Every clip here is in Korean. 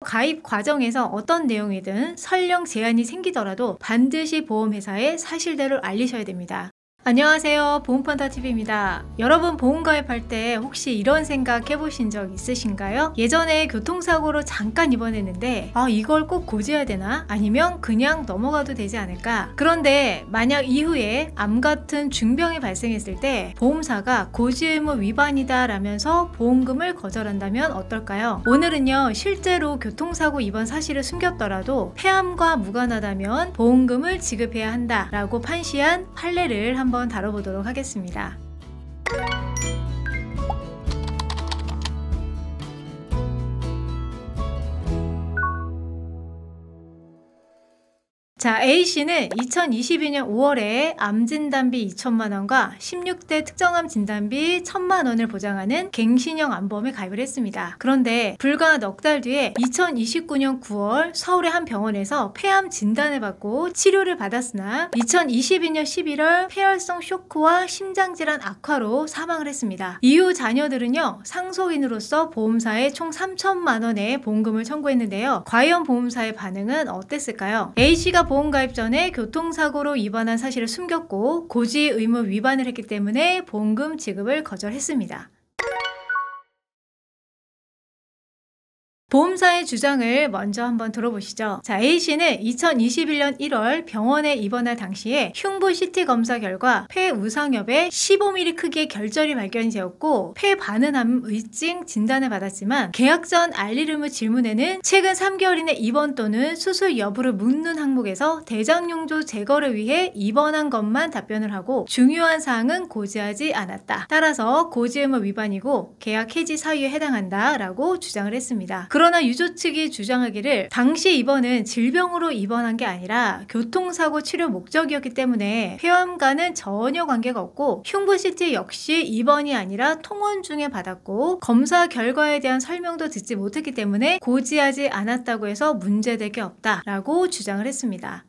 가입 과정에서 어떤 내용이든 설령 제한이 생기더라도 반드시 보험회사에 사실대로 알리셔야 됩니다. 안녕하세요, 보험판다TV입니다. 여러분 보험 가입할 때 혹시 이런 생각 해보신 적 있으신가요? 예전에 교통사고로 잠깐 입원했는데 이걸 꼭 고지해야 되나? 아니면 그냥 넘어가도 되지 않을까? 그런데 만약 이후에 암 같은 중병이 발생했을 때 보험사가 고지 의무 위반이다 라면서 보험금을 거절한다면 어떨까요? 오늘은요, 실제로 교통사고 입원 사실을 숨겼더라도 폐암과 무관하다면 보험금을 지급해야 한다 라고 판시한 판례를 한번 다뤄보도록 하겠습니다. 자, A씨는 2022년 5월에 암진단비 2천만원과 16대 특정암 진단비 1,000만원을 보장하는 갱신형 암보험에 가입을 했습니다. 그런데 불과 넉 달 뒤에 2029년 9월 서울의 한 병원에서 폐암 진단을 받고 치료를 받았으나 2022년 11월 폐혈성 쇼크와 심장질환 악화로 사망을 했습니다. 이후 자녀들은요, 상속인으로서 보험사에 총 3천만원의 보험금을 청구했는데요. 과연 보험사의 반응은 어땠을까요? A씨가 보험 가입 전에 교통사고로 입원한 사실을 숨겼고 고지 의무 위반을 했기 때문에 보험금 지급을 거절했습니다. 보험사의 주장을 먼저 한번 들어보시죠. 자, A씨는 2021년 1월 병원에 입원할 당시에 흉부 CT 검사 결과 폐 우상엽에 15mm 크기의 결절이 발견이 되었고 폐 반응암 의증 진단을 받았지만 계약 전 알릴 의무 질문에는 최근 3개월 이내 입원 또는 수술 여부를 묻는 항목에서 대장용조 제거를 위해 입원한 것만 답변을 하고 중요한 사항은 고지하지 않았다. 따라서 고지 의무 위반이고 계약 해지 사유에 해당한다 라고 주장을 했습니다. 그러나 유조 측이 주장하기를 당시 입원은 질병으로 입원한 게 아니라 교통사고 치료 목적이었기 때문에 폐암과는 전혀 관계가 없고 흉부 CT 역시 입원이 아니라 통원 중에 받았고 검사 결과에 대한 설명도 듣지 못했기 때문에 고지하지 않았다고 해서 문제될 게 없다 라고 주장을 했습니다.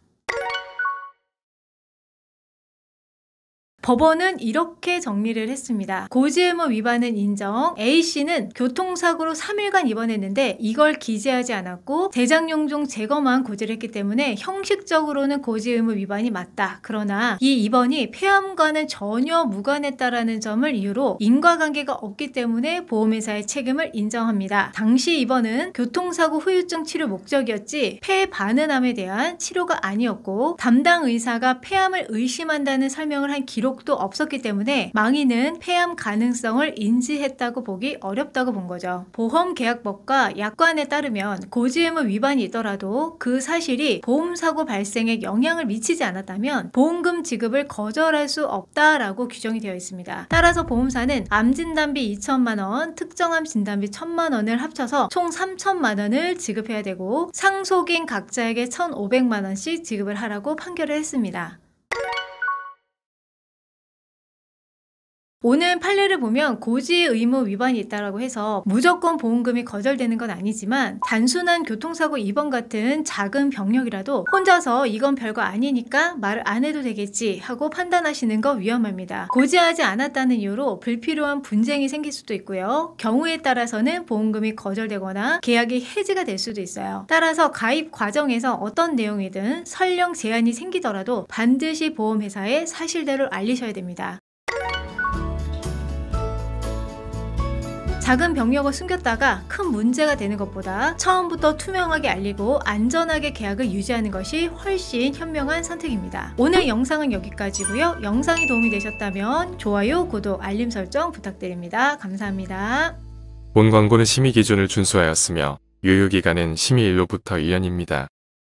법원은 이렇게 정리를 했습니다. 고지 의무 위반은 인정. A씨는 교통사고로 3일간 입원했는데 이걸 기재하지 않았고 대장용종 제거만 고지를 했기 때문에 형식적으로는 고지 의무 위반이 맞다. 그러나 이 입원이 폐암과는 전혀 무관했다라는 점을 이유로 인과관계가 없기 때문에 보험회사의 책임을 인정합니다. 당시 입원은 교통사고 후유증 치료 목적이었지 폐 반응암에 대한 치료가 아니었고 담당 의사가 폐암을 의심한다는 설명을 한 기록도 없었기 때문에 망인은 폐암 가능성을 인지했다고 보기 어렵다고 본 거죠. 보험계약법과 약관에 따르면 고지 의무 위반이 있더라도 그 사실이 보험사고 발생에 영향을 미치지 않았다면 보험금 지급을 거절할 수 없다라고 규정이 되어 있습니다. 따라서 보험사는 암진단비 2천만원, 특정암 진단비 1,000만원을 합쳐서 총 3천만원을 지급해야 되고 상속인 각자에게 1,500만원씩 지급을 하라고 판결을 했습니다. 오늘 판례를 보면 고지 의무 위반이 있다고 해서 무조건 보험금이 거절되는 건 아니지만 단순한 교통사고 입원 같은 작은 병력이라도 혼자서 이건 별거 아니니까 말을 안 해도 되겠지 하고 판단하시는 거 위험합니다. 고지하지 않았다는 이유로 불필요한 분쟁이 생길 수도 있고요. 경우에 따라서는 보험금이 거절되거나 계약이 해지가 될 수도 있어요. 따라서 가입 과정에서 어떤 내용이든 설령 제한이 생기더라도 반드시 보험회사에 사실대로 알리셔야 됩니다. 작은 병력을 숨겼다가 큰 문제가 되는 것보다 처음부터 투명하게 알리고 안전하게 계약을 유지하는 것이 훨씬 현명한 선택입니다. 오늘 영상은 여기까지고요. 영상이 도움이 되셨다면 좋아요, 구독, 알림 설정 부탁드립니다. 감사합니다. 본 광고는 심의 기준을 준수하였으며 유효기간은 심의 일로부터 1년입니다.